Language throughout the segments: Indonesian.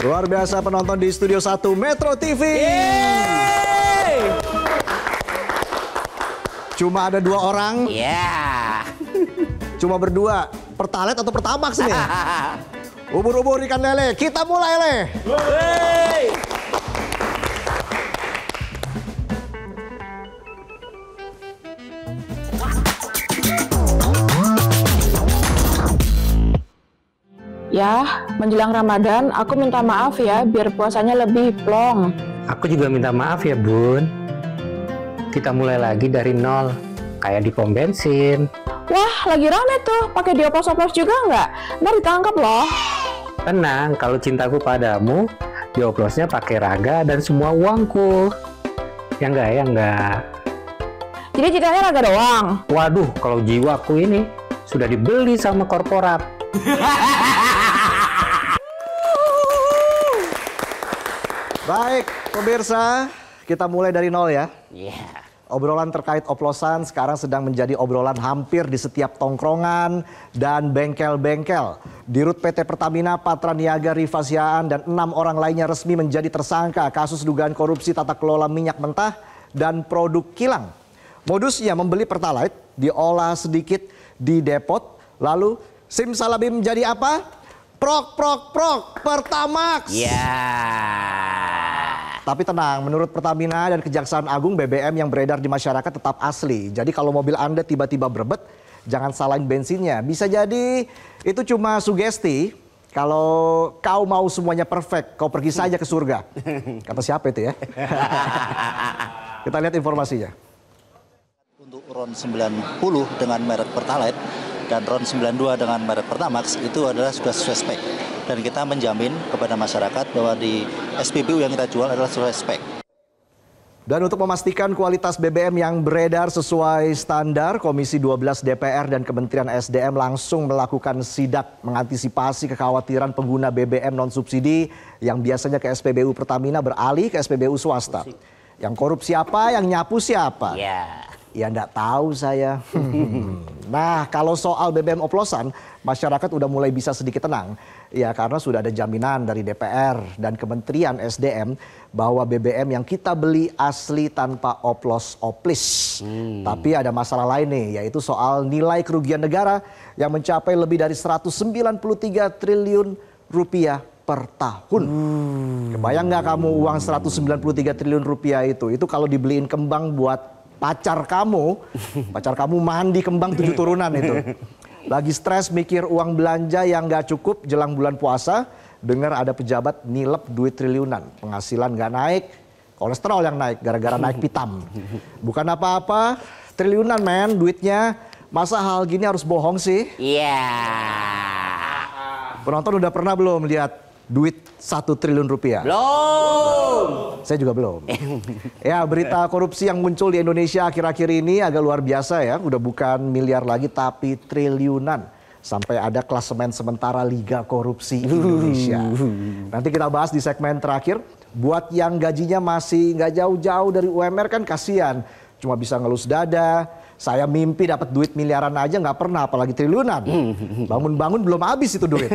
Luar biasa penonton di Studio 1 Metro TV. Yeay! Cuma ada 2 orang. Yeah. Cuma berdua. Pertalite atau Pertamax nih? Ubur-ubur ikan lele. Kita mulai, Le. Hey! Ya, menjelang Ramadan, aku minta maaf ya, biar puasanya lebih plong. Aku juga minta maaf ya, Bun. Kita mulai lagi dari nol, kayak di pom bensin. Wah, lagi rame tuh, pakai dioplos-oplos juga nggak? Ntar ditangkap loh. Tenang, kalau cintaku padamu, dioplosnya pakai raga dan semua uangku. Ya enggak, ya enggak. Jadi ceritanya raga doang. Waduh, kalau jiwaku ini sudah dibeli sama korporat. Baik, pemirsa, kita mulai dari nol ya. Yeah. Obrolan terkait oplosan sekarang sedang menjadi obrolan hampir di setiap tongkrongan dan bengkel-bengkel. Dirut PT Pertamina Patraniaga Rifa Sihaan dan 6 orang lainnya resmi menjadi tersangka kasus dugaan korupsi tata kelola minyak mentah dan produk kilang. Modusnya membeli Pertalite, diolah sedikit di depot, lalu simsalabim jadi apa? Prok, Pertamax. Yeah. Tapi tenang, menurut Pertamina dan Kejaksaan Agung, BBM yang beredar di masyarakat tetap asli. Jadi kalau mobil Anda tiba-tiba berebet, jangan salahin bensinnya. Bisa jadi itu cuma sugesti. Kalau kau mau semuanya perfect, kau pergi saja ke surga. Kata siapa itu ya? Kita lihat informasinya. Untuk RON 90 dengan merek Pertalite dan RON 92 dengan merek Pertamax itu adalah sudah sesuai spek. Dan kita menjamin kepada masyarakat bahwa di SPBU yang kita jual adalah sesuai spek. Dan untuk memastikan kualitas BBM yang beredar sesuai standar, Komisi 12 DPR dan Kementerian SDM langsung melakukan sidak mengantisipasi kekhawatiran pengguna BBM non-subsidi yang biasanya ke SPBU Pertamina beralih ke SPBU swasta. Yang korup siapa, yang nyapu siapa? Yeah. Ya enggak tahu saya. Nah, kalau soal BBM oplosan, masyarakat udah mulai bisa sedikit tenang. Ya, karena sudah ada jaminan dari DPR dan Kementerian SDM bahwa BBM yang kita beli asli tanpa oplos-oplis. Tapi ada masalah lain nih, yaitu soal nilai kerugian negara yang mencapai lebih dari 193 triliun rupiah per tahun. Kebayang nggak kamu uang 193 triliun rupiah itu? Itu kalau dibeliin kembang buat pacar kamu mandi kembang 7 turunan itu. Lagi stres mikir uang belanja yang gak cukup jelang bulan puasa, dengar ada pejabat nilep duit triliunan, penghasilan gak naik, kolesterol yang naik gara-gara naik pitam. Bukan apa-apa, triliunan men duitnya, masa hal gini harus bohong sih? Iya. Penonton udah pernah belum lihat duit 1 triliun rupiah? Belum. Saya juga belum. Ya, berita korupsi yang muncul di Indonesia akhir-akhir ini agak luar biasa ya. Udah bukan miliar lagi tapi triliunan. Sampai ada klasemen sementara Liga Korupsi Indonesia. Nanti kita bahas di segmen terakhir. Buat yang gajinya masih nggak jauh-jauh dari UMR kan kasihan. Cuma bisa ngelus dada. Saya mimpi dapat duit miliaran aja nggak pernah, apalagi triliunan. Bangun-bangun belum habis itu duit.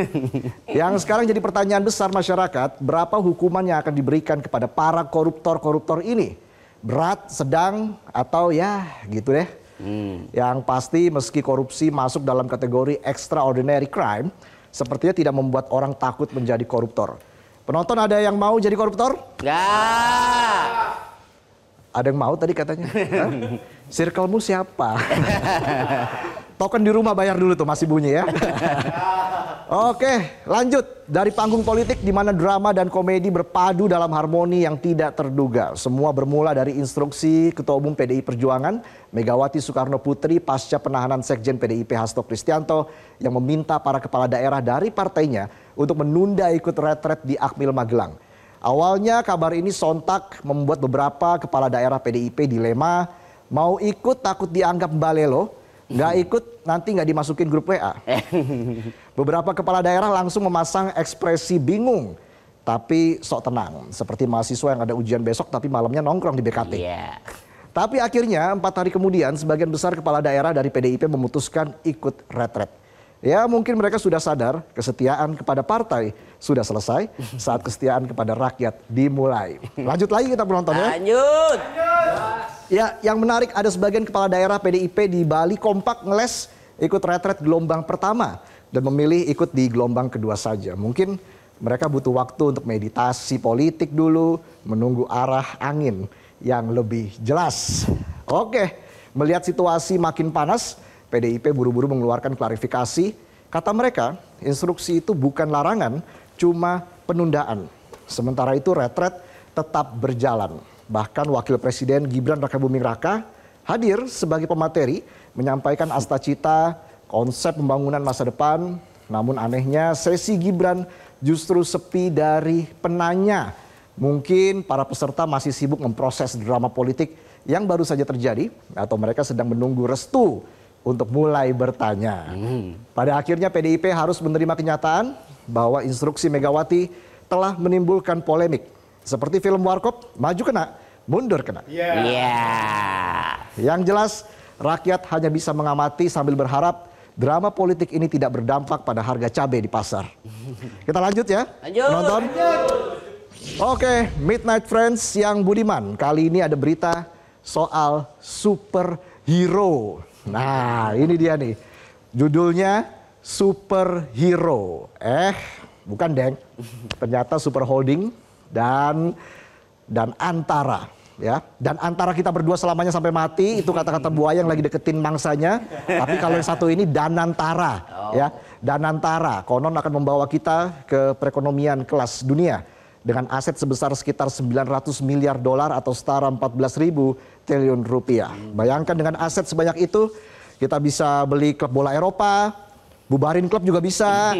Yang sekarang jadi pertanyaan besar masyarakat, berapa hukuman yang akan diberikan kepada para koruptor-koruptor ini? Berat, sedang, atau ya gitu deh. Yang pasti meski korupsi masuk dalam kategori extraordinary crime, sepertinya tidak membuat orang takut menjadi koruptor. Penonton ada yang mau jadi koruptor? Nggak. Ada yang mau tadi katanya? Circle-mu siapa? Token di rumah bayar dulu tuh, masih bunyi ya. Oke, lanjut. Dari panggung politik di mana drama dan komedi berpadu dalam harmoni yang tidak terduga. Semua bermula dari instruksi Ketua Umum PDI Perjuangan, Megawati Soekarno Putri pasca penahanan Sekjen PDIP Hasto Kristianto yang meminta para kepala daerah dari partainya untuk menunda ikut retret di Akmil Magelang. Awalnya kabar ini sontak membuat beberapa kepala daerah PDIP dilema, mau ikut takut dianggap balelo, nggak ikut nanti nggak dimasukin grup WA. Beberapa kepala daerah langsung memasang ekspresi bingung, tapi sok tenang. Seperti mahasiswa yang ada ujian besok tapi malamnya nongkrong di BKT. Yeah. Tapi akhirnya 4 hari kemudian sebagian besar kepala daerah dari PDIP memutuskan ikut retret. Ya mungkin mereka sudah sadar kesetiaan kepada partai sudah selesai saat kesetiaan kepada rakyat dimulai. Lanjut lagi kita penontonnya. Lanjut. Ya, yang menarik ada sebagian kepala daerah PDIP di Bali kompak ngeles ikut retret gelombang pertama dan memilih ikut di gelombang kedua saja. Mungkin mereka butuh waktu untuk meditasi politik dulu, menunggu arah angin yang lebih jelas. Oke, melihat situasi makin panas, PDIP buru-buru mengeluarkan klarifikasi. Kata mereka, instruksi itu bukan larangan, cuma penundaan. Sementara itu retret tetap berjalan. Bahkan Wakil Presiden Gibran Rakabuming Raka hadir sebagai pemateri menyampaikan asta-cita konsep pembangunan masa depan. Namun anehnya sesi Gibran justru sepi dari penanya. Mungkin para peserta masih sibuk memproses drama politik yang baru saja terjadi atau mereka sedang menunggu restu untuk mulai bertanya. Pada akhirnya PDIP harus menerima kenyataan bahwa instruksi Megawati telah menimbulkan polemik. Seperti film Warkop, maju kena, mundur kena. Yang jelas, rakyat hanya bisa mengamati sambil berharap drama politik ini tidak berdampak pada harga cabai di pasar. Kita lanjut ya, penonton. Oke, Midnight Friends yang budiman. Kali ini ada berita soal superhero. Nah, ini dia nih. Judulnya Superhero. Bukan deng. Ternyata Super Holding dan Antara. Ya, dan antara kita berdua selamanya sampai mati itu kata-kata buaya yang lagi deketin mangsanya. Tapi kalau yang satu ini Danantara, ya, Danantara konon akan membawa kita ke perekonomian kelas dunia dengan aset sebesar sekitar 900 miliar dolar atau setara 14.000 triliun rupiah. Bayangkan dengan aset sebanyak itu kita bisa beli klub bola Eropa, bubarin klub juga bisa,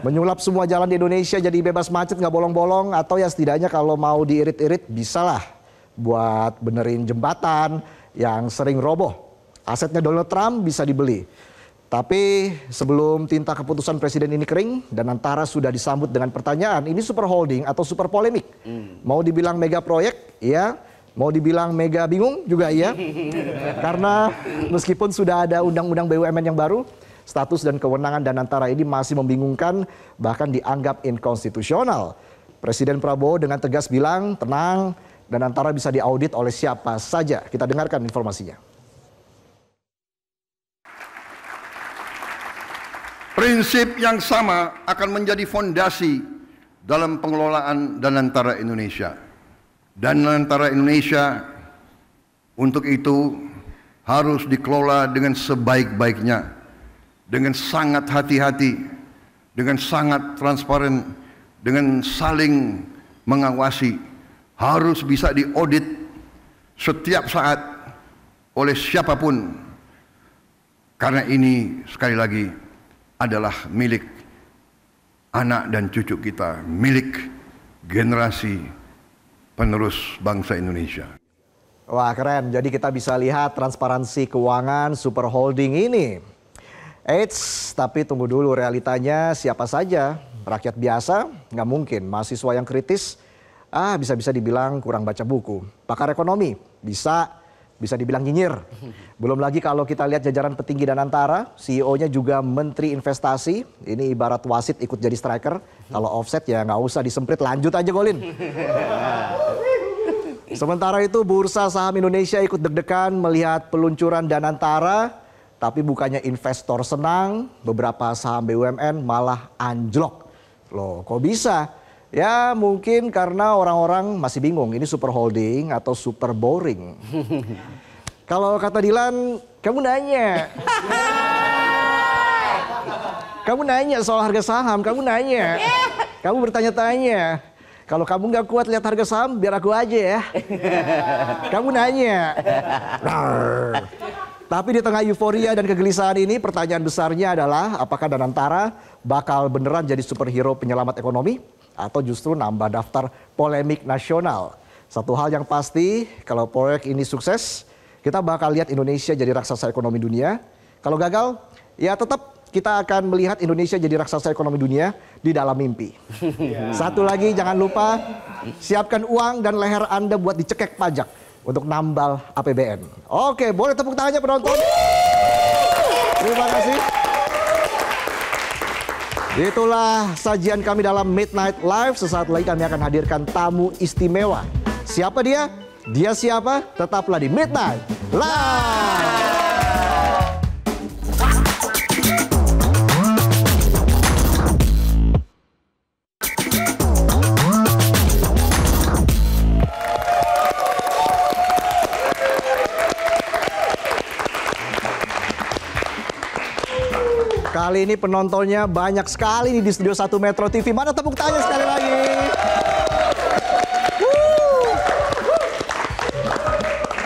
menyulap semua jalan di Indonesia jadi bebas macet nggak bolong-bolong, atau ya setidaknya kalau mau diirit-irit bisalah buat benerin jembatan yang sering roboh. Asetnya Donald Trump bisa dibeli. Tapi sebelum tinta keputusan presiden ini kering dan Antara sudah disambut dengan pertanyaan, ini super holding atau super polemik? Mau dibilang mega proyek? Iya. Mau dibilang mega bingung? Juga iya. Karena meskipun sudah ada undang-undang BUMN yang baru, status dan kewenangan Danantara ini masih membingungkan, bahkan dianggap inkonstitusional. Presiden Prabowo dengan tegas bilang, tenang, Danantara bisa diaudit oleh siapa saja. Kita dengarkan informasinya. Prinsip yang sama akan menjadi fondasi dalam pengelolaan Danantara Indonesia. Danantara Indonesia untuk itu harus dikelola dengan sebaik-baiknya, dengan sangat hati-hati, dengan sangat transparan, dengan saling mengawasi, harus bisa diaudit setiap saat oleh siapapun. Karena ini sekali lagi adalah milik anak dan cucu kita, milik generasi penerus bangsa Indonesia. Wah keren, jadi kita bisa lihat transparansi keuangan super holding ini. Eits, tapi tunggu dulu, realitanya siapa saja? Rakyat biasa? Nggak mungkin. Mahasiswa yang kritis? Bisa-bisa dibilang kurang baca buku. Pakar ekonomi? Bisa dibilang nyinyir. Belum lagi kalau kita lihat jajaran petinggi Danantara, CEO-nya juga menteri investasi. Ini ibarat wasit ikut jadi striker. Kalau offset ya nggak usah disemprit, lanjut aja golin. Sementara itu bursa saham Indonesia ikut deg-degan melihat peluncuran Danantara. Tapi bukannya investor senang, beberapa saham BUMN malah anjlok. Loh kok bisa? Ya mungkin karena orang-orang masih bingung ini super holding atau super boring. Kalau kata Dilan, kamu nanya. Kamu nanya soal harga saham, kamu nanya. Kamu bertanya-tanya. Kalau kamu nggak kuat lihat harga saham, biar aku aja ya. Kamu nanya. Tapi di tengah euforia dan kegelisahan ini, pertanyaan besarnya adalah apakah Danantara bakal beneran jadi superhero penyelamat ekonomi? Atau justru nambah daftar polemik nasional. Satu hal yang pasti, kalau proyek ini sukses, kita bakal lihat Indonesia jadi raksasa ekonomi dunia. Kalau gagal, ya tetap kita akan melihat Indonesia jadi raksasa ekonomi dunia di dalam mimpi. Satu lagi, jangan lupa siapkan uang dan leher Anda buat dicekek pajak untuk nambal APBN. Oke, boleh tepuk tangannya penonton. Terima kasih. Itulah sajian kami dalam Midnight Live. Sesaat lagi kami akan hadirkan tamu istimewa. Siapa dia? Dia siapa? Tetaplah di Midnight Live. Kali ini penontonnya banyak sekali nih di Studio 1 Metro TV. Mana tepuk tangan sekali lagi?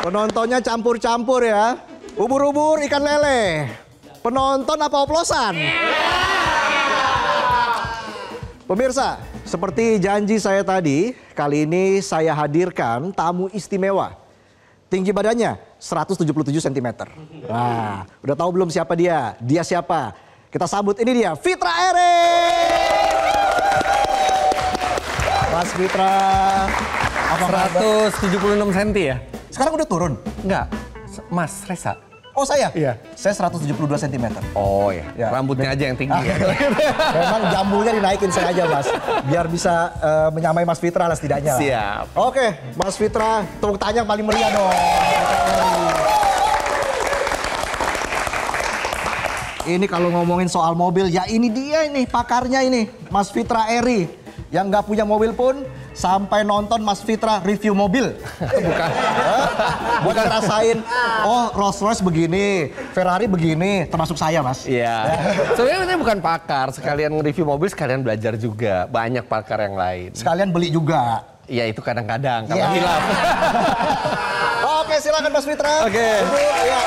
Penontonnya campur-campur ya. Ubur-ubur, ikan lele. Penonton apa oplosan? Pemirsa, seperti janji saya tadi, kali ini saya hadirkan tamu istimewa. Tinggi badannya 177 cm. Nah, udah tahu belum siapa dia? Dia siapa? Kita sambut, ini dia, Fitra Eri. Mas Fitra, apa kabar? 176 cm ya? Sekarang udah turun? Enggak, Mas Reza. Oh saya? Iya. Saya 172 cm. Oh ya, Ya. rambutnya aja yang tinggi ya. Memang jambunya dinaikin sengaja Mas. Biar bisa menyamai Mas Fitra lah setidaknya. Siap. Oke, Mas Fitra, tepuk tangan yang paling meriah dong. Ini kalau ngomongin soal mobil, ya ini dia ini pakarnya ini, Mas Fitra Eri. Yang nggak punya mobil pun sampai nonton Mas Fitra review mobil. Bukan. Buat ngerasain, oh Rolls Royce begini, Ferrari begini, termasuk saya Mas. Iya. Sebenarnya saya bukan pakar, sekalian review mobil, sekalian belajar juga. Banyak pakar yang lain. Sekalian beli juga. Ya itu kadang-kadang, kalau Iya. hilaf. Oke, silakan Mas Fitra. Oke. Ya.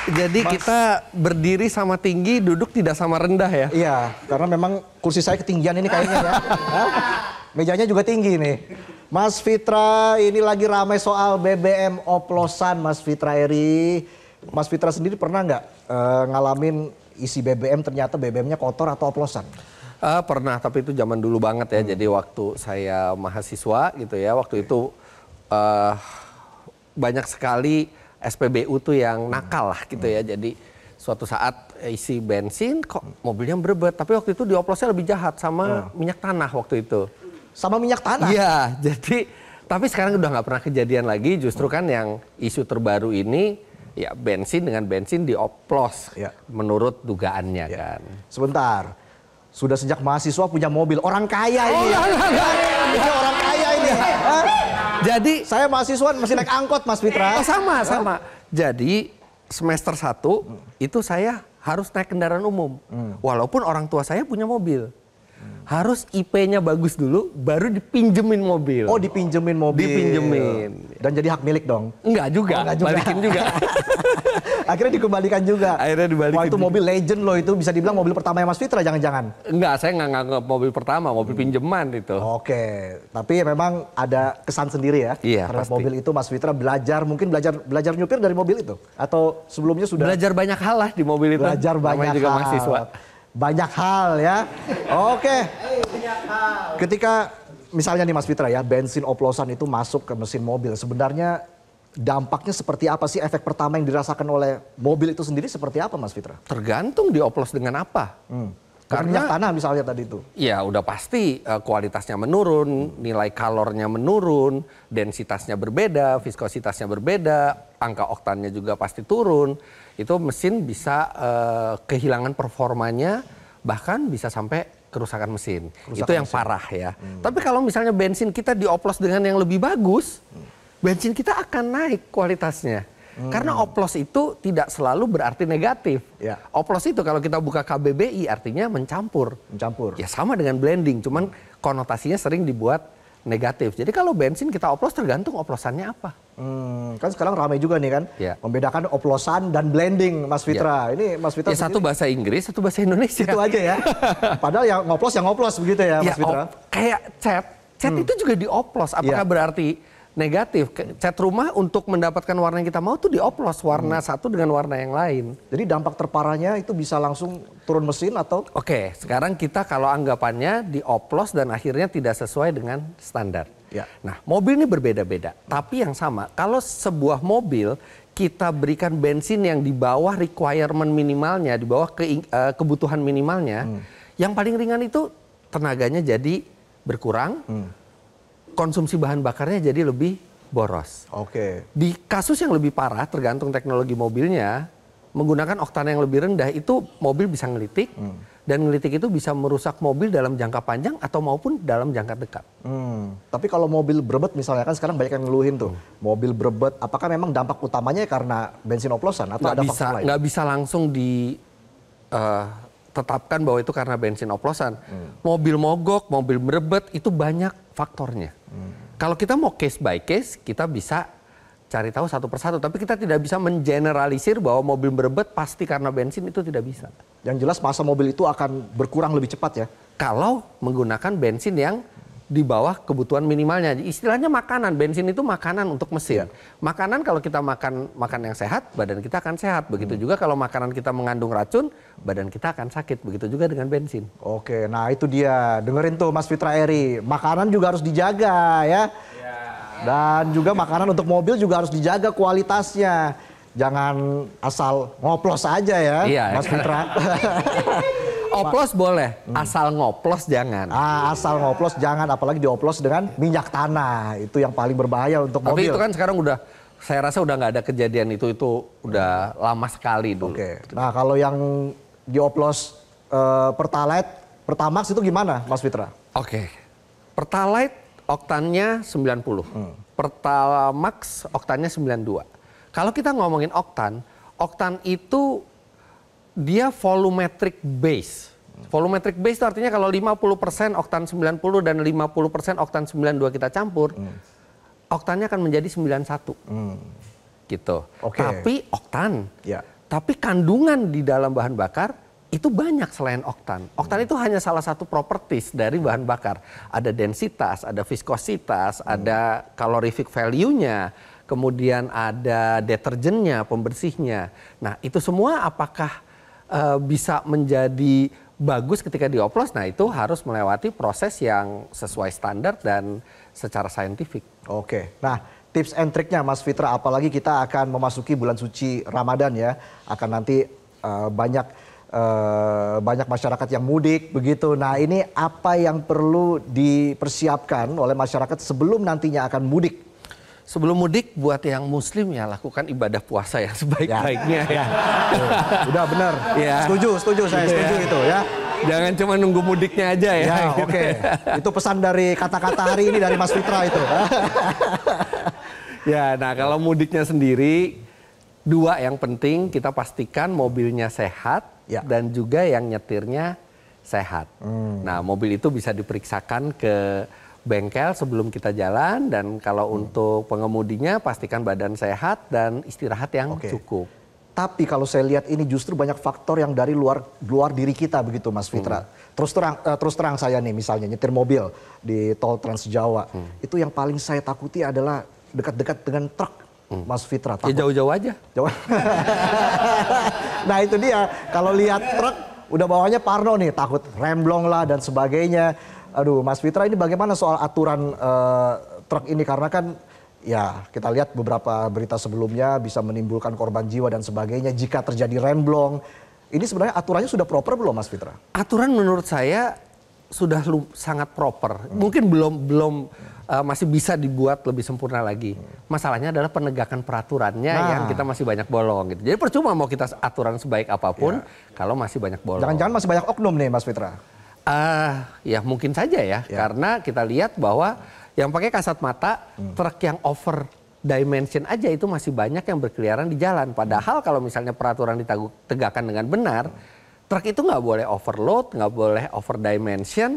Jadi kita berdiri sama tinggi, duduk tidak sama rendah ya? Iya, karena memang kursi saya ketinggian ini kayaknya ya. Hah? Mejanya juga tinggi nih. Mas Fitra, ini lagi ramai soal BBM oplosan Mas Fitra Eri. Mas Fitra sendiri pernah nggak ngalamin isi BBM ternyata BBM-nya kotor atau oplosan? Pernah, tapi itu zaman dulu banget ya. Jadi waktu saya mahasiswa gitu ya, waktu itu banyak sekali SPBU tuh yang nakal lah gitu ya. Jadi suatu saat isi bensin kok mobilnya berebet. Tapi waktu itu dioplosnya lebih jahat sama minyak tanah waktu itu. Sama minyak tanah? Iya, jadi tapi sekarang udah nggak pernah kejadian lagi. Justru kan yang isu terbaru ini ya bensin dengan bensin dioplos menurut dugaannya kan. Sebentar, sudah sejak mahasiswa punya mobil. Orang kaya ini. Ini orang kaya ini. Hah? Jadi Saya mahasiswa masih naik angkot Mas Fitra. oh, sama. Jadi semester 1 itu saya harus naik kendaraan umum. Walaupun orang tua saya punya mobil. Harus IP-nya bagus dulu, baru dipinjemin mobil. Oh, dipinjemin mobil. Dipinjemin. Dan jadi hak milik dong? Enggak juga, Enggak juga. balikin juga. Akhirnya dikembalikan juga. Akhirnya dibalikin. Wah, itu mobil legend loh, itu bisa dibilang mobil pertama Mas Fitra jangan-jangan. Enggak, saya nggak nganggap mobil pertama, mobil pinjeman itu. Oke, tapi memang ada kesan sendiri ya. Iya, terhadap pasti. mobil itu Mas Fitra mungkin belajar nyupir dari mobil itu, atau sebelumnya sudah Belajar banyak hal lah di mobil itu. belajar Namanya banyak juga hal. mahasiswa. Banyak hal ya. Oke. Ketika misalnya nih Mas Fitra ya, bensin oplosan itu masuk ke mesin mobil, sebenarnya dampaknya seperti apa sih? Efek pertama yang dirasakan oleh mobil itu sendiri seperti apa Mas Fitra? Tergantung dioplos dengan apa. Karena minyak tanah misalnya tadi itu. Ya udah pasti kualitasnya menurun, nilai kalornya menurun, densitasnya berbeda, viskositasnya berbeda, angka oktannya juga pasti turun. Itu mesin bisa kehilangan performanya, bahkan bisa sampai kerusakan mesin. Itu yang parah ya. Tapi kalau misalnya bensin kita dioplos dengan yang lebih bagus, bensin kita akan naik kualitasnya. Karena oplos itu tidak selalu berarti negatif. Ya. Oplos itu kalau kita buka KBBI artinya mencampur. Mencampur. Ya sama dengan blending, cuman konotasinya sering dibuat negatif. Jadi kalau bensin kita oplos tergantung oplosannya apa. Kan sekarang ramai juga nih kan, Ya. membedakan oplosan dan blending Mas Fitra. Ini Mas Fitra Ya satu bahasa Inggris, satu bahasa Indonesia. itu aja ya. Padahal yang ngoplos begitu ya Mas Fitra. Kayak cat itu juga dioplos. Apakah Iya. berarti negatif? Cat rumah untuk mendapatkan warna yang kita mau tuh dioplos warna satu dengan warna yang lain. Jadi dampak terparahnya itu bisa langsung turun mesin atau? Oke, sekarang kita kalau anggapannya dioplos dan akhirnya tidak sesuai dengan standar. Ya. Nah, mobil ini berbeda-beda. Tapi yang sama, kalau sebuah mobil kita berikan bensin yang di bawah requirement minimalnya, di bawah kebutuhan minimalnya, yang paling ringan itu tenaganya jadi berkurang, konsumsi bahan bakarnya jadi lebih boros. Oke. Di kasus yang lebih parah, tergantung teknologi mobilnya, menggunakan oktan yang lebih rendah itu mobil bisa ngelitik, dan ngelitik itu bisa merusak mobil dalam jangka panjang atau maupun dalam jangka dekat. Tapi kalau mobil berebet misalnya, kan sekarang banyak yang ngeluhin tuh, mobil berebet, apakah memang dampak utamanya karena bensin oplosan atau ada faktor lain? Nggak bisa langsung ditetapkan bahwa itu karena bensin oplosan. Mobil mogok, mobil berebet itu banyak faktornya. Kalau kita mau case by case, kita bisa cari tahu satu persatu, tapi kita tidak bisa mengeneralisir bahwa mobil berebet pasti karena bensin, itu tidak bisa. Yang jelas masa mobil itu akan berkurang lebih cepat ya? Kalau menggunakan bensin yang di bawah kebutuhan minimalnya. Istilahnya makanan, bensin itu makanan untuk mesin. Makanan kalau kita makan yang sehat, badan kita akan sehat. Begitu juga kalau makanan kita mengandung racun, badan kita akan sakit. Begitu juga dengan bensin. Oke, nah itu dia. Dengerin tuh Mas Fitra Eri, makanan juga harus dijaga ya. Dan juga makanan untuk mobil juga harus dijaga kualitasnya. Jangan asal ngoplos aja ya, Mas Fitra. Oplos boleh, asal ngoplos jangan. Asal ngoplos jangan, apalagi dioplos dengan minyak tanah. Itu yang paling berbahaya untuk mobil. Tapi itu kan sekarang udah, saya rasa udah nggak ada kejadian itu udah lama sekali dulu. Oke. Nah kalau yang dioplos Pertalite, Pertamax itu gimana Mas Fitra? Oke. Pertalite oktannya 90. Pertamax oktannya 92. Kalau kita ngomongin oktan itu dia volumetric base. Volumetric base itu artinya kalau 50% oktan 90 dan 50% oktan 92 kita campur, oktannya akan menjadi 91. Gitu. Oke. Tapi oktan. Ya. Tapi kandungan di dalam bahan bakar itu banyak selain oktan. Oktan itu hanya salah satu properties dari bahan bakar. Ada densitas, ada viskositas, ada calorific value-nya, kemudian ada deterjennya, pembersihnya. Nah, itu semua apakah bisa menjadi bagus ketika dioplos? Nah, itu harus melewati proses yang sesuai standar dan secara saintifik. Oke. Nah, tips and triknya Mas Fitra, apalagi kita akan memasuki bulan suci Ramadan ya. Akan nanti banyak masyarakat yang mudik begitu. Nah, ini apa yang perlu dipersiapkan oleh masyarakat sebelum nantinya akan mudik? Sebelum mudik, buat yang muslim ya lakukan ibadah puasa yang sebaik-baiknya ya. Udah benar. Ya. Setuju saya setuju itu ya. Jangan cuma nunggu mudiknya aja ya. Ya, oke. Itu pesan dari kata-kata hari ini dari Mas Fitra itu. Ya, nah kalau mudiknya sendiri, dua yang penting kita pastikan mobilnya sehat dan juga yang nyetirnya sehat. Nah, mobil itu bisa diperiksakan ke bengkel sebelum kita jalan, dan kalau untuk pengemudinya pastikan badan sehat dan istirahat yang cukup. Tapi kalau saya lihat ini justru banyak faktor yang dari luar diri kita begitu Mas Fitra. Terus terang saya nih misalnya nyetir mobil di tol Trans Jawa. Itu yang paling saya takuti adalah dekat-dekat dengan truk Mas Fitra. Ya jauh-jauh aja. Nah itu dia, kalau lihat truk udah bawahnya parno nih, takut remblong lah dan sebagainya. Aduh, Mas Fitra, ini bagaimana soal aturan truk ini? Karena kan ya kita lihat beberapa berita sebelumnya bisa menimbulkan korban jiwa dan sebagainya jika terjadi remblong. Ini sebenarnya aturannya sudah proper belum Mas Fitra? Aturan menurut saya sudah sangat proper. Mungkin belum masih bisa dibuat lebih sempurna lagi. Masalahnya adalah penegakan peraturannya yang kita masih banyak bolong gitu. Jadi percuma mau kita aturan sebaik apapun kalau masih banyak bolong. Jangan-jangan masih banyak oknum nih Mas Fitra? Ya mungkin saja ya, karena kita lihat bahwa yang pakai kasat mata, truk yang over dimension aja itu masih banyak yang berkeliaran di jalan. Padahal kalau misalnya peraturan ditegakkan dengan benar, truk itu nggak boleh overload, nggak boleh over dimension,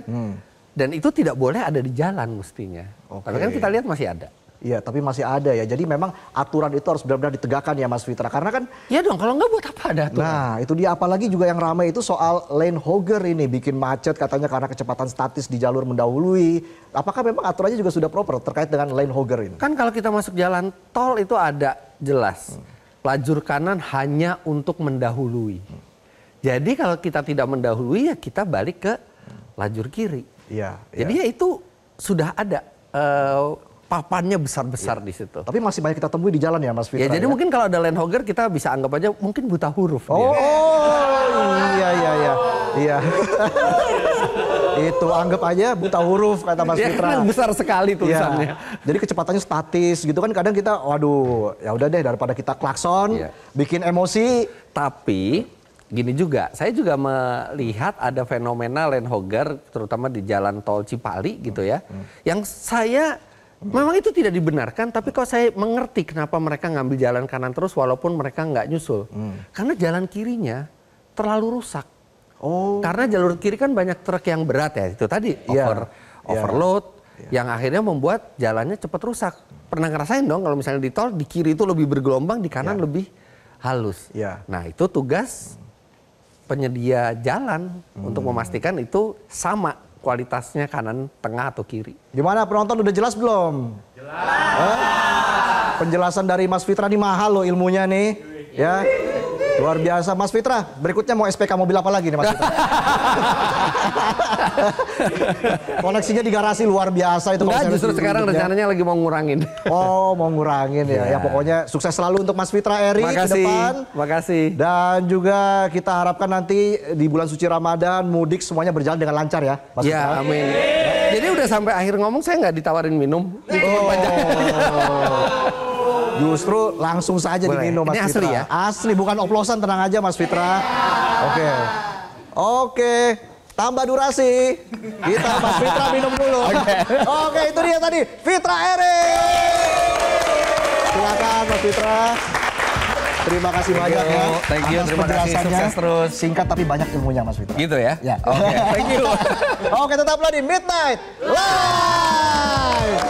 dan itu tidak boleh ada di jalan mestinya. Tapi kan kita lihat masih ada. Iya, tapi masih ada ya. Jadi memang aturan itu harus benar-benar ditegakkan ya Mas Fitra. Karena kan... Ya dong, kalau nggak buat apa ada aturan? Nah, itu dia. Apalagi juga yang ramai itu soal lane hogger ini. Bikin macet katanya karena kecepatan statis di jalur mendahului. Apakah memang aturannya juga sudah proper terkait dengan lane hogger ini? Kan kalau kita masuk jalan tol itu ada jelas. Lajur kanan hanya untuk mendahului. Jadi kalau kita tidak mendahului ya kita balik ke lajur kiri. Iya. Jadi ya itu sudah ada papannya besar-besar di situ. Tapi masih banyak kita temui di jalan ya Mas Fitra. Ya, jadi mungkin kalau ada land hogger kita bisa anggap aja mungkin buta huruf. Oh, dia. iya. Itu anggap aja buta huruf kata Mas Ya, Fitra. kan besar sekali tulisannya. Iya. Jadi kecepatannya statis gitu kan, kadang kita waduh ya udah deh daripada kita klakson, Iya. bikin emosi. Tapi gini juga, saya juga melihat ada fenomena land hogger terutama di jalan tol Cipali gitu ya. Yang saya memang itu tidak dibenarkan, tapi kok saya mengerti kenapa mereka ngambil jalan kanan terus walaupun mereka nggak nyusul. Karena jalan kirinya terlalu rusak. Oh. Karena jalur kiri kan banyak truk yang berat ya, itu tadi Iya. overload, yang akhirnya membuat jalannya cepat rusak. Pernah ngerasain dong kalau misalnya di tol, di kiri itu lebih bergelombang, di kanan lebih halus. Iya. Nah itu tugas penyedia jalan untuk memastikan itu sama kualitasnya kanan, tengah atau kiri. Gimana penonton udah jelas belum? Jelas. Penjelasan dari Mas Fitra nih mahal loh ilmunya nih. Ya. Luar biasa Mas Fitra. Berikutnya mau SPK mobil apa lagi nih Mas Fitra? Koneksinya di garasi luar biasa itu. Enggak, kalau justru saya sekarang hidupnya. rencananya lagi mau ngurangin. Oh, mau ngurangin ya. Ya pokoknya sukses selalu untuk Mas Fitra Eri ke depan. Makasih. Dan juga kita harapkan nanti di bulan suci Ramadan mudik semuanya berjalan dengan lancar ya, Mas Fitra. Ya, amin. Jadi udah sampai akhir ngomong saya nggak ditawarin minum. Justru langsung saja Boleh. diminum Mas Ini Fitra. asli ya? Asli, bukan oplosan, tenang aja Mas Fitra. Oke. Tambah durasi. Kita Mas Fitra minum dulu. Oke, itu dia tadi Fitra Eri. Silakan Mas Fitra. Terima kasih banyak ya. Thank you, atas terima kasih. penjelasannya. Sukses terus. Singkat tapi banyak ilmunya Mas Fitra. Gitu ya? Ya. Oke, thank you. Oke, tetaplah di Midnight Live.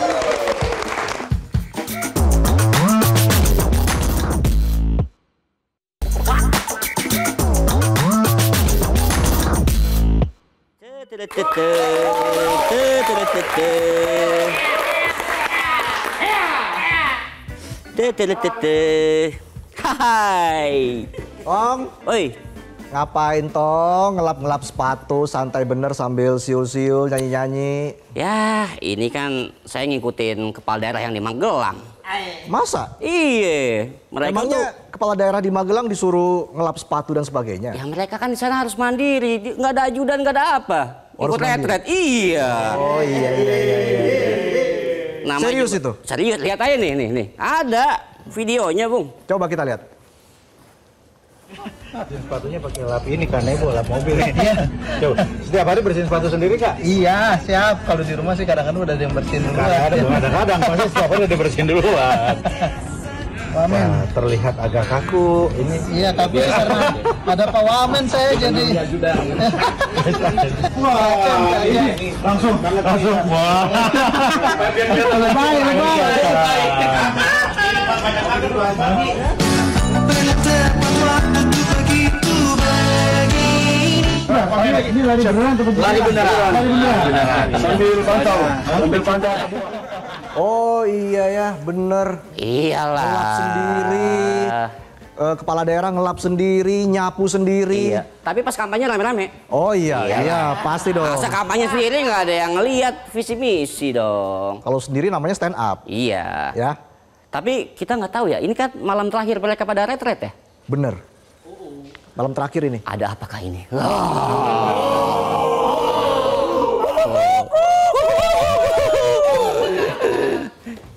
Hai. Tong, Oi. ngapain Tong? Ngelap-ngelap sepatu, santai bener sambil siul-siul, nyanyi-nyanyi. Ya, ini kan saya ngikutin kepala daerah yang di Magelang. Masa? Iya, mereka Emangnya tuh kepala daerah di Magelang disuruh ngelap sepatu dan sebagainya? ya mereka kan di sana harus mandiri, nggak ada ajudan, nggak ada apa. Harus Ikut retret. Iya. Oh iya. Namanya Serius juga- itu? Serius, lihat aja nih. Ada videonya, Bung. Coba kita lihat. Sepatunya pakai lap ini kan, lap mobil. Iya. Coba. Setiap hari bersihin sepatu sendiri Kak? Iya, siap. Kalau di rumah sih kadang-kadang udah ada yang bersihin dulu. Kadang-kadang, pasti setiap hari udah bersihin duluan. Wamen. Nah, terlihat agak kaku. Ini iya, tapi karena ada Pak Wamen saya jadi. Wah, ini langsung. Wah. Ini lari beneran atau lari beneran? Sambil pantau. Oh iya ya, bener. Iyalah. Ngelap sendiri. Kepala daerah ngelap sendiri, nyapu sendiri. Iya. Tapi pas kampanye rame-rame. Oh iya, pasti dong. Masa kampanye sendiri nggak ada yang ngelihat visi misi dong. Kalau sendiri namanya stand up. Iya. Ya, Tapi kita nggak tahu ya. Ini kan malam terakhir mereka pada retret ya. bener. Malam terakhir ini. Ada apakah ini?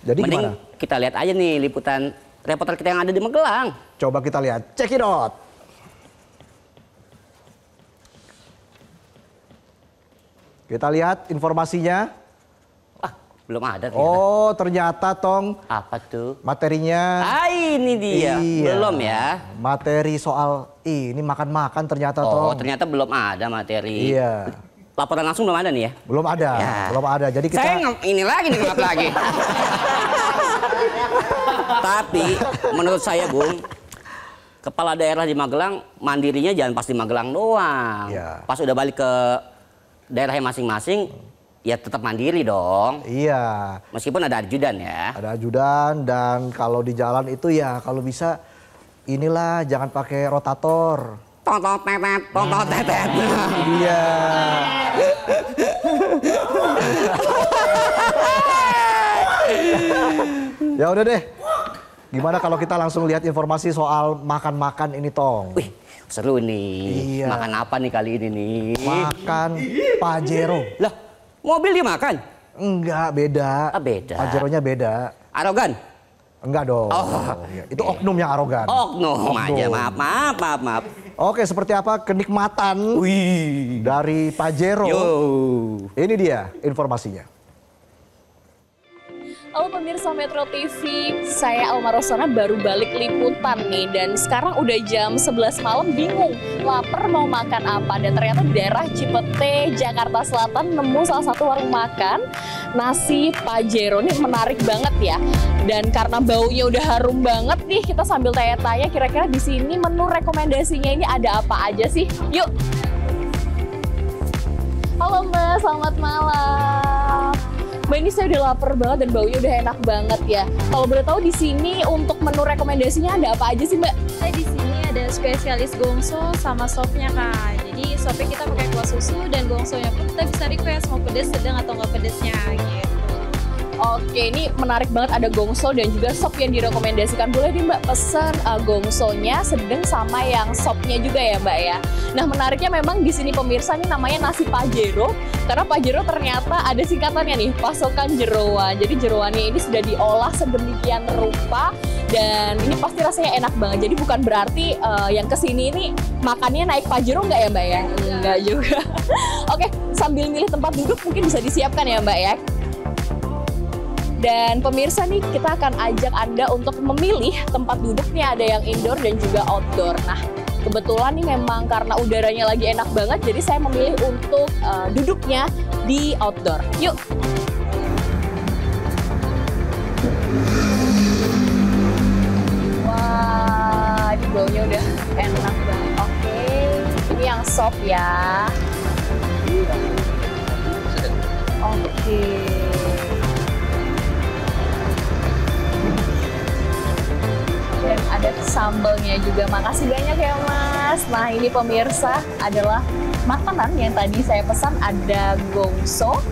Jadi Mending gimana? kita lihat aja nih liputan reporter kita yang ada di Magelang. Coba kita lihat. Check it out. Kita lihat informasinya. Belum ada ternyata. Oh, ternyata Tong Apa tuh? materinya. Ini dia. Iya. Belum ya? Materi soal ini makan-makan ternyata Oh, Tong. ternyata belum ada materi. Iya. Laporan langsung belum ada nih ya? Belum ada, Ya. belum ada. Jadi kita Saya ini lagi nih ngelap lagi. Tapi menurut saya Bung, kepala daerah di Magelang mandirinya jangan pas di Magelang doang. Iya. Pas udah balik ke daerahnya masing-masing, ya tetap mandiri dong. iya, Meskipun ada ajudan ya. ada ajudan dan kalau di jalan itu ya kalau bisa inilah jangan pakai rotator. Tonton tetet, tonton tetet. Iya. Ya udah deh. Gimana kalau kita langsung lihat informasi soal makan-makan ini, Tong? Wih, seru nih. Iya. Makan apa nih kali ini nih? Makan Pajero. Lah, mobil dia makan? Enggak, beda. Ah, beda. Pajeronya beda. Arogan? Enggak dong. Oh, itu oknum yang arogan. Oknum aja, maaf. Oke, seperti apa kenikmatan dari Pajero? Yo. Ini dia informasinya. Halo pemirsa Metro TV, saya Alma Rosana baru balik liputan nih. Dan sekarang udah jam 11 malam, bingung lapar mau makan apa. Dan ternyata di daerah Cipete, Jakarta Selatan nemu salah satu warung makan nasi Pajero. Ini menarik banget ya. Dan karena baunya udah harum banget nih, kita sambil tanya-tanya kira-kira di sini menu rekomendasinya ini ada apa aja sih. Yuk. Halo Mbak, selamat malam. Mbak, ini saya udah lapar banget dan baunya udah enak banget ya. Kalau boleh tahu di sini untuk menu rekomendasinya ada apa aja sih Mbak? Saya di sini ada spesialis gongso sama sopnya Kak. Jadi sopnya kita pakai kuah susu dan gongsonya pun kita bisa request mau pedas, sedang atau nggak pedasnya gitu. Oke, ini menarik banget ada gongso dan juga sop yang direkomendasikan. Boleh nih Mbak pesen gongsonya sedang sama yang sopnya juga ya Mbak ya. Nah menariknya memang di sini pemirsa ini namanya nasi Pajero. Karena Pajero ternyata ada singkatannya nih, pasokan jeroan. Jadi jeroannya ini sudah diolah sedemikian rupa dan ini pasti rasanya enak banget. Jadi bukan berarti yang kesini ini makannya naik Pajero nggak ya Mbak ya? Enggak juga. Oke, sambil milih tempat duduk mungkin bisa disiapkan ya Mbak ya. Dan pemirsa nih kita akan ajak Anda untuk memilih tempat duduknya, ada yang indoor dan juga outdoor. Nah kebetulan nih memang karena udaranya lagi enak banget, jadi saya memilih untuk duduknya di outdoor. Yuk! Wah, ini baunya udah enak banget. Oke, ini yang sop ya. Oke. Dan ada sambalnya juga. Makasih banyak ya Mas. Nah ini pemirsa adalah makanan yang tadi saya pesan, ada gongso,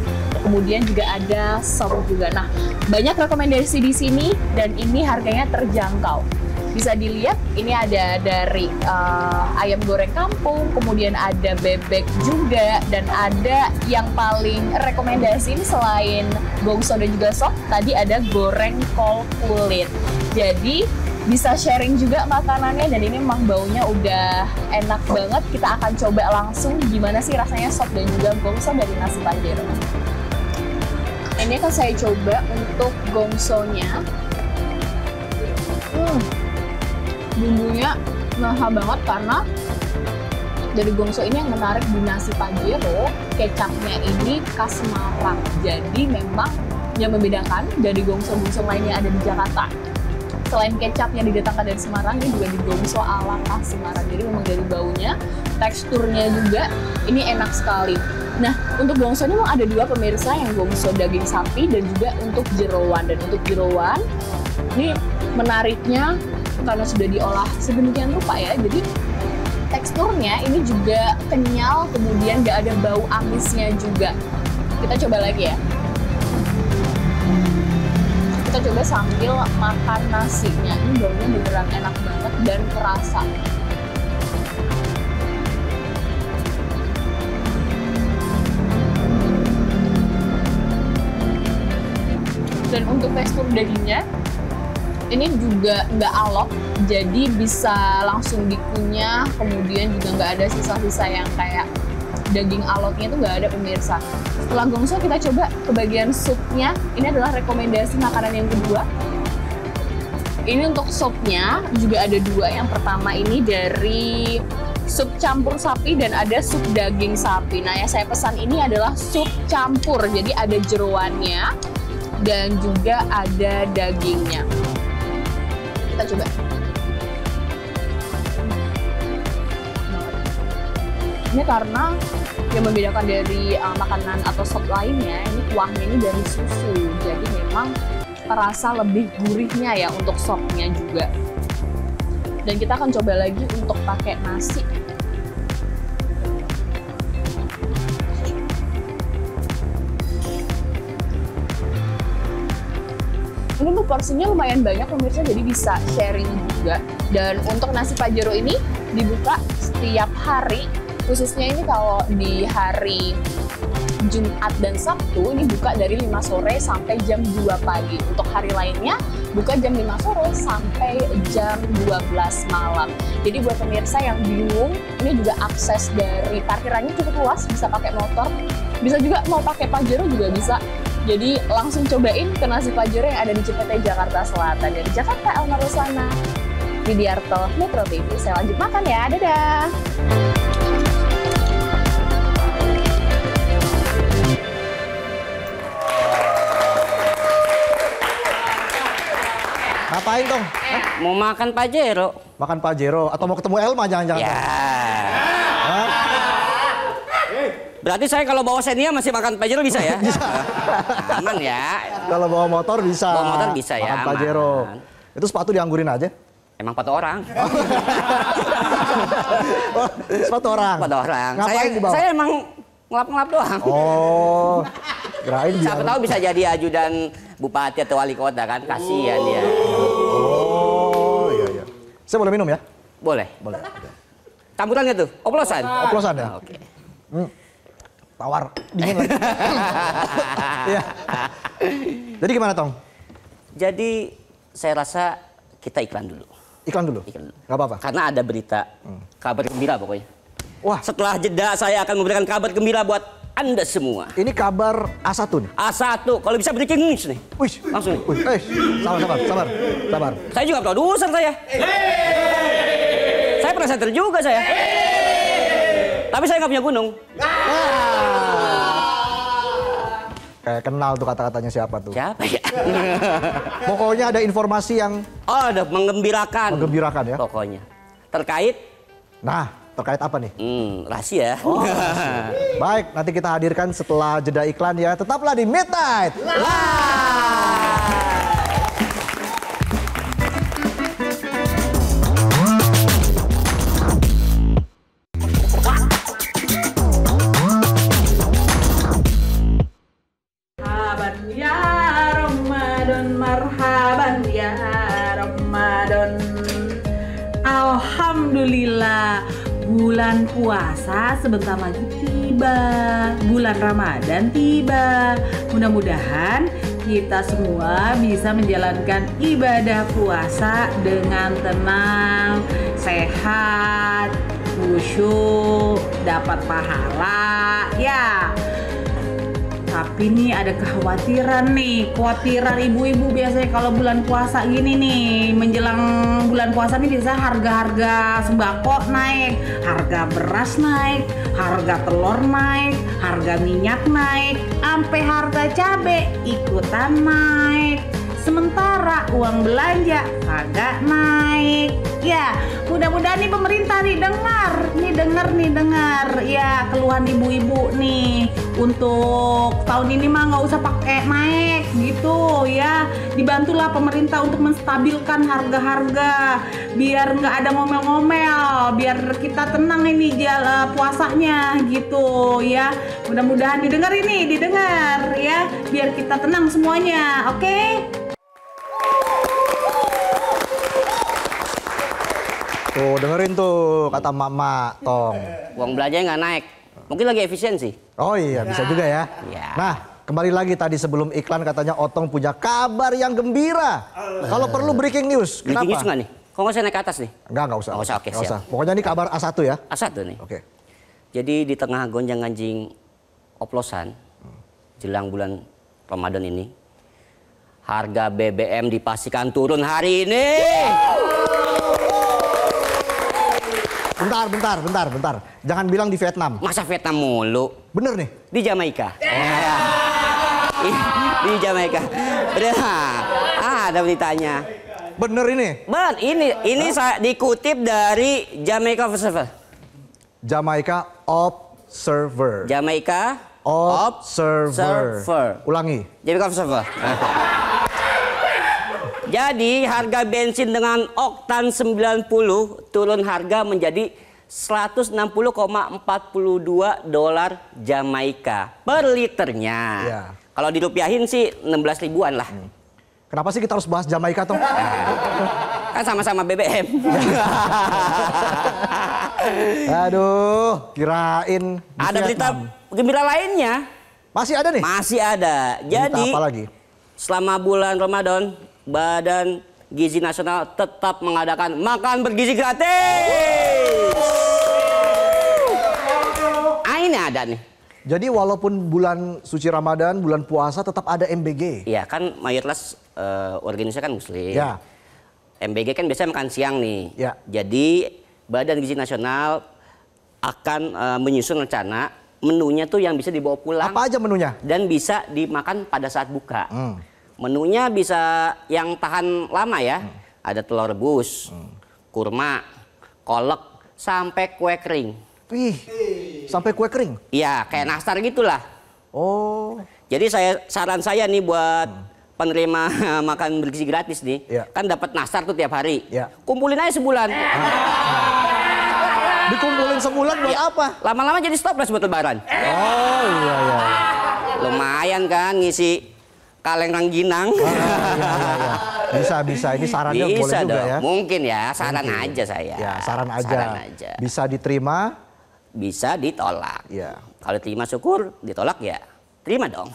kemudian juga ada sop juga. Nah banyak rekomendasi di sini dan ini harganya terjangkau. Bisa dilihat ini ada dari ayam goreng kampung, kemudian ada bebek juga, dan ada yang paling rekomendasi ini selain gongso dan juga sop, tadi ada goreng kol kulit. Jadi bisa sharing juga makanannya dan ini memang baunya udah enak banget. Kita akan coba langsung gimana sih rasanya sop dan juga gongso dari nasi Pajero. Ini akan saya coba untuk gongsonya. Bumbunya mahal banget karena dari gongso ini yang menarik di nasi Pajero, kecapnya ini khas Semarang. Jadi memang yang membedakan dari gongso-gongso lainnya ada di Jakarta. Selain kecap yang didatangkan dari Semarang, ini juga di gongso ala khas Semarang. Jadi memang dari baunya, teksturnya juga ini enak sekali. Nah, untuk gongso ini memang ada dua pemirsa, yang gongso daging sapi dan juga untuk jeroan. Dan untuk jeroan, ini menariknya karena sudah diolah sedemikian rupa ya. Jadi teksturnya ini juga kenyal, kemudian nggak ada bau amisnya juga. Kita coba lagi ya. Kita coba sambil makan nasinya. Ini baunya beneran enak banget dan kerasa. Dan untuk tekstur dagingnya, ini juga nggak alot, jadi bisa langsung dikunyah, kemudian juga nggak ada sisa-sisa yang kayak daging alotnya itu nggak ada pemirsa. Setelah gongso kita coba ke bagian supnya. Ini adalah rekomendasi makanan yang kedua. Ini untuk supnya juga ada dua. Yang pertama ini dari sup campur sapi dan ada sup daging sapi. Nah yang saya pesan ini adalah sup campur, jadi ada jeroannya dan juga ada dagingnya. Kita coba. Ini karena yang membedakan dari makanan atau sop lainnya, ini kuahnya ini dari susu. Jadi memang terasa lebih gurihnya ya untuk sopnya juga. Dan kita akan coba lagi untuk pakai nasi. Ini tuh porsinya lumayan banyak pemirsa, jadi bisa sharing juga. Dan untuk nasi Pajero ini dibuka setiap hari, khususnya ini kalau di hari Jumat dan Sabtu ini buka dari 5 sore sampai jam 2 pagi. Untuk hari lainnya buka jam 5 sore sampai jam 12 malam. Jadi buat pemirsa yang bingung, ini juga akses dari parkirannya cukup luas, bisa pakai motor, bisa juga mau pakai Pajero juga bisa. Jadi langsung cobain ke nasi Pajero yang ada di Cipete, Jakarta Selatan. Dari Jakarta, Elma Rusana, Widiarto, Metro TV. Saya lanjut makan ya, dadah! Ngapain dong? Mau makan Pajero. Makan Pajero atau mau ketemu Elma jangan-jangan? Ya. Berarti saya kalau bawa Xenia masih makan Pajero bisa ya? Bisa. Aman ya. Kalau bawa motor bisa. Bawa motor bisa ya. Makan Pajero. Itu sepatu dianggurin aja? Emang 4 orang. Oh, sepatu orang. 4 orang. Ngapain dibawa? Saya emang ngelap-ngelap doang. Oh. Kirain siapa tahu bisa jadi ajudan bupati atau wali kota kan, kasihan dia. Oh, iya. Saya boleh minum ya? Boleh. Boleh. Campuran nggak tuh? Oplosan? Oplosan ya? Oke. Tawar, dingin lagi. Iya. Jadi gimana, Tong? Jadi saya rasa kita iklan dulu. Iklan dulu? Iklan dulu. Gak apa-apa? Karena ada berita, kabar gembira pokoknya. Wah. Setelah jeda saya akan memberikan kabar gembira buat Anda semua. Ini kabar A1 nih? A1, kalau bisa breaking news nih. Wih, langsung nih. Sabar. Saya juga produser saya. Saya presenter juga saya. Tapi saya nggak punya gunung. Kayak kenal tuh kata-katanya siapa tuh. Siapa ya? Pokoknya ada informasi yang... Oh, ada menggembirakan. Menggembirakan ya? Pokoknya. Terkait? Nah, terkait apa nih? Rahasia. Oh, rahasia. Baik, nanti kita hadirkan setelah jeda iklan ya. Tetaplah di Midnight Live. Marhaban ya Ramadan. Alhamdulillah, bulan puasa sebentar lagi tiba. Bulan Ramadan tiba. Mudah-mudahan kita semua bisa menjalankan ibadah puasa dengan tenang, sehat, khusyuk, dapat pahala ya. Tapi nih ada kekhawatiran ibu-ibu biasanya kalau bulan puasa gini nih, menjelang bulan puasa nih biasa harga-harga sembako naik, harga beras naik, harga telur naik, harga minyak naik, sampai harga cabai ikutan naik. Sementara uang belanja kagak naik. Ya, mudah-mudahan nih pemerintah nih dengar ya keluhan ibu-ibu nih. Untuk tahun ini mah nggak usah pakai naik gitu ya. Dibantulah pemerintah untuk menstabilkan harga-harga biar nggak ada ngomel-ngomel, biar kita tenang ini puasanya gitu ya. Mudah-mudahan didengar ya, biar kita tenang semuanya. Oke? Tuh, dengerin tuh kata mama, Tong. Uang belanjanya nggak naik. Mungkin lagi efisiensi. Oh iya, bisa juga ya. Nah, kembali lagi tadi sebelum iklan katanya Otong punya kabar yang gembira. Kalau perlu breaking news. Kenapa? Breaking news nggak nih? Kok nggak saya naik ke atas nih? Nggak usah. Oke, siap. Pokoknya ini kabar A1 ya? A1 nih. Oke. Jadi di tengah gonjang-ganjing oplosan, jelang bulan Ramadan ini, harga BBM dipastikan turun hari ini. Bentar. Jangan bilang di Vietnam. Masa Vietnam mulu? Bener nih? Di Jamaika. Di Jamaika. Ada beritanya. Bener ini? Ini saya dikutip dari Jamaica Observer. Jamaica Observer. Jamaica Observer. Ulangi. Jamaica Observer. Jadi harga bensin dengan oktan 90 turun harga menjadi $160,42 Jamaika per liternya. Ya. Kalau dirupiahin sih 16 ribuan lah. Kenapa sih kita harus bahas Jamaika, Tong? Kan sama-sama BBM. Aduh, kirain Ada berita gembira lainnya. Masih ada nih? Masih ada. Berita Jadi, apa lagi? selama bulan Ramadan, Badan Gizi Nasional tetap mengadakan makan bergizi gratis. Ini ada nih. Jadi walaupun bulan suci Ramadan, bulan puasa tetap ada MBG. Iya kan mayoritas organisasi kan muslim. Ya. MBG kan biasanya makan siang nih. Ya. Jadi Badan Gizi Nasional akan menyusun rencana menunya tuh yang bisa dibawa pulang. Apa aja menunya? Dan bisa dimakan pada saat buka. Menunya bisa yang tahan lama ya. Ada telur rebus, kurma, kolak, sampai kue kering. Wih, sampai kue kering? Iya, kayak nastar gitulah. Oh. Jadi saran saya nih buat penerima makan bergizi gratis nih, kan dapat nastar tuh tiap hari. Kumpulin aja sebulan. Dikumpulin sebulan buat apa? Lama-lama jadi stoples buat lebaran. Oh iya iya. Lumayan kan ngisi kaleng rangginang. Bisa. Ini sarannya boleh juga dong. ya. Mungkin ya, saran aja saya. Ya, saran aja. Bisa diterima, bisa ditolak. Ya. Kalau terima syukur, ditolak ya terima dong.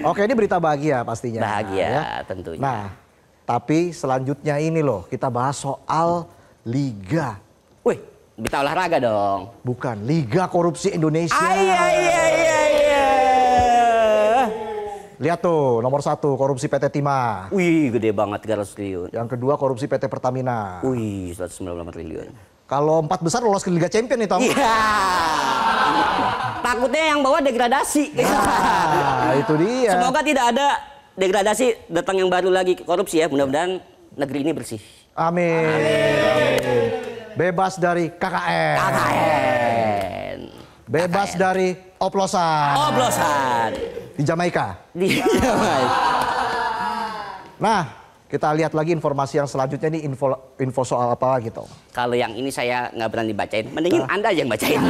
Oke, ini berita bahagia pastinya. Bahagia ya. tentunya. Nah, tapi selanjutnya ini loh, kita bahas soal Liga. Wih, berita olahraga dong. Bukan, Liga Korupsi Indonesia. Iya. Lihat tuh, nomor 1 korupsi PT Timah. Wih, gede banget 300 triliun. Yang kedua korupsi PT Pertamina. Wih, 198 triliun. Kalau 4 besar lolos ke Liga Champion nih, Tom. Iya. Takutnya yang bawa degradasi. Nah, itu dia. Semoga tidak ada degradasi datang yang baru lagi korupsi ya. Mudah-mudahan negeri ini bersih. Amin. Bebas dari KKN. Bebas dari oplosan. Di Jamaika. Nah, kita lihat lagi informasi yang selanjutnya ini info soal apa lagi, Tom? Kalau yang ini saya nggak berani bacain. Mendingin Anda aja yang bacain.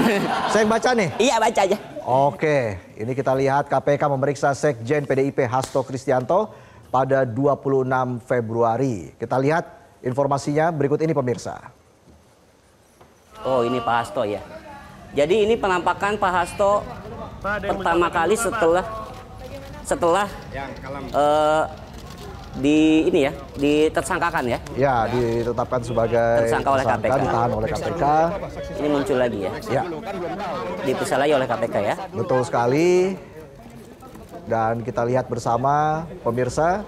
Saya yang baca nih? Iya, baca aja. Oke, ini kita lihat KPK memeriksa Sekjen PDIP Hasto Kristianto pada 26 Februari. Kita lihat informasinya berikut ini pemirsa. Oh, ini Pak Hasto ya. Jadi ini penampakan Pak Hasto pertama kali setelah ditersangkakan ya. Ya, ditetapkan sebagai tersangka oleh KPK. Ditahan oleh KPK. Ini muncul lagi ya. Ya. Diperiksa lagi oleh KPK ya. Betul sekali. Dan kita lihat bersama pemirsa,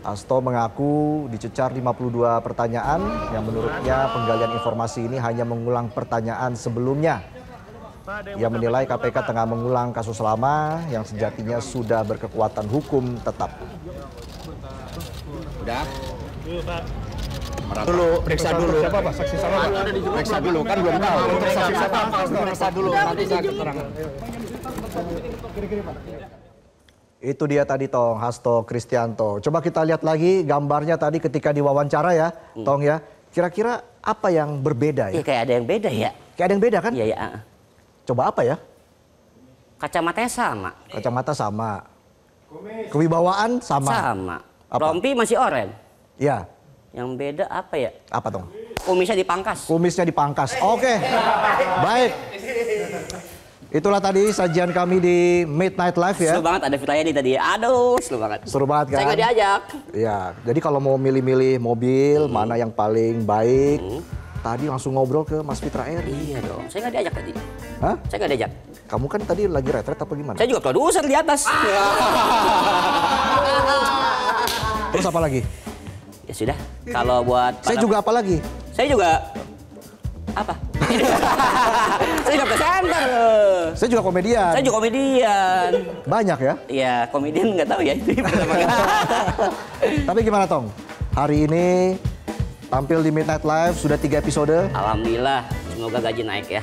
Hasto mengaku dicecar 52 pertanyaan yang menurutnya penggalian informasi ini hanya mengulang pertanyaan sebelumnya. Ia menilai KPK tengah mengulang kasus lama yang sejatinya sudah berkekuatan hukum tetap. Udah? Dulu, periksa dulu. Siapa Pak? Saksi siapa? Periksa dulu, kan belum tahu. Saksi siapa? Periksa dulu, nanti saya keterangan. Itu dia tadi Tong, Hasto Kristianto. Coba kita lihat lagi gambarnya tadi ketika diwawancara ya, Tong ya. Kira-kira apa yang berbeda ya? Iya, kayak ada yang beda ya. Kayak ada yang beda kan? Iya. Coba apa ya? Kacamatanya sama. Kacamata sama. Kewibawaan sama. Sama. Apa? Rompi masih oranye. Ya. Yang beda apa ya? Apa Tong? Kumisnya dipangkas. Kumisnya dipangkas. Oke. Baik. Itulah tadi sajian kami di Midnight Live ya. Seru banget ada Fitayani tadi. Aduh, seru banget. Seru banget kan? Saya nggak diajak. Ya, jadi kalau mau milih-milih mobil mana yang paling baik, tadi langsung ngobrol ke Mas Fitra Eri. Iya dong, saya nggak diajak tadi. Hah? Saya nggak diajak. Kamu kan tadi lagi retret apa gimana? Saya juga produser di atas. Terus apa lagi? Ya sudah, kalau buat... Saya juga apa lagi? Saya juga... Apa? Saya juga presenter. Saya juga komedian. Saya juga komedian. Banyak ya? Iya, komedian nggak tahu ya. Tapi gimana Tong? Hari ini tampil di Midnight Live sudah 3 episode. Alhamdulillah, semoga gaji naik ya.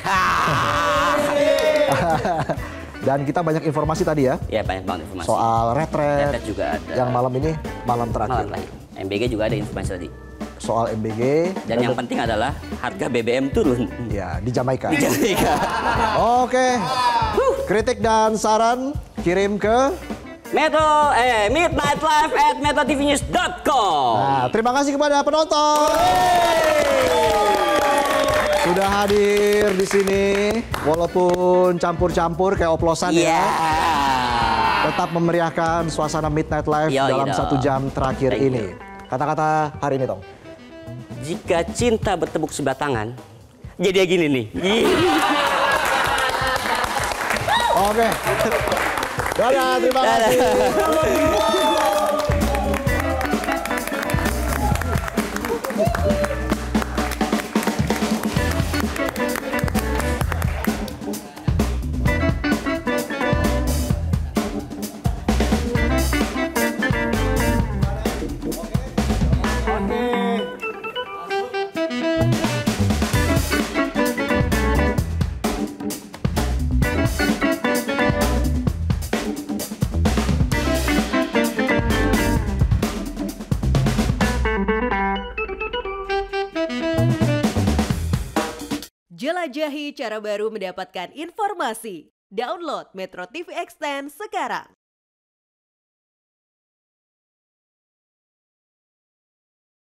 Dan kita banyak informasi tadi ya. Iya, banyak banget informasi. Soal retret. Retret juga ada. Yang malam ini malam terakhir. Malam terakhir. MBG juga ada informasi tadi. Soal MBG. Dan yang penting adalah harga BBM turun. Ya, di Jamaika. Di Jamaika. Oke. Kritik dan saran kirim ke Midnight Live at metrotvnews.com. Nah, terima kasih kepada penonton. Sudah hadir di sini, walaupun campur-campur kayak oplosan ya. Tetap memeriahkan suasana Midnight Live dalam 1 jam terakhir ini. Kata-kata hari ini, Tong. Jika cinta bertepuk sebelah tangan, jadi gini nih. Oke. Dadah, terima kasih. Jelajahi cara baru mendapatkan informasi. Download Metro TV Extend sekarang.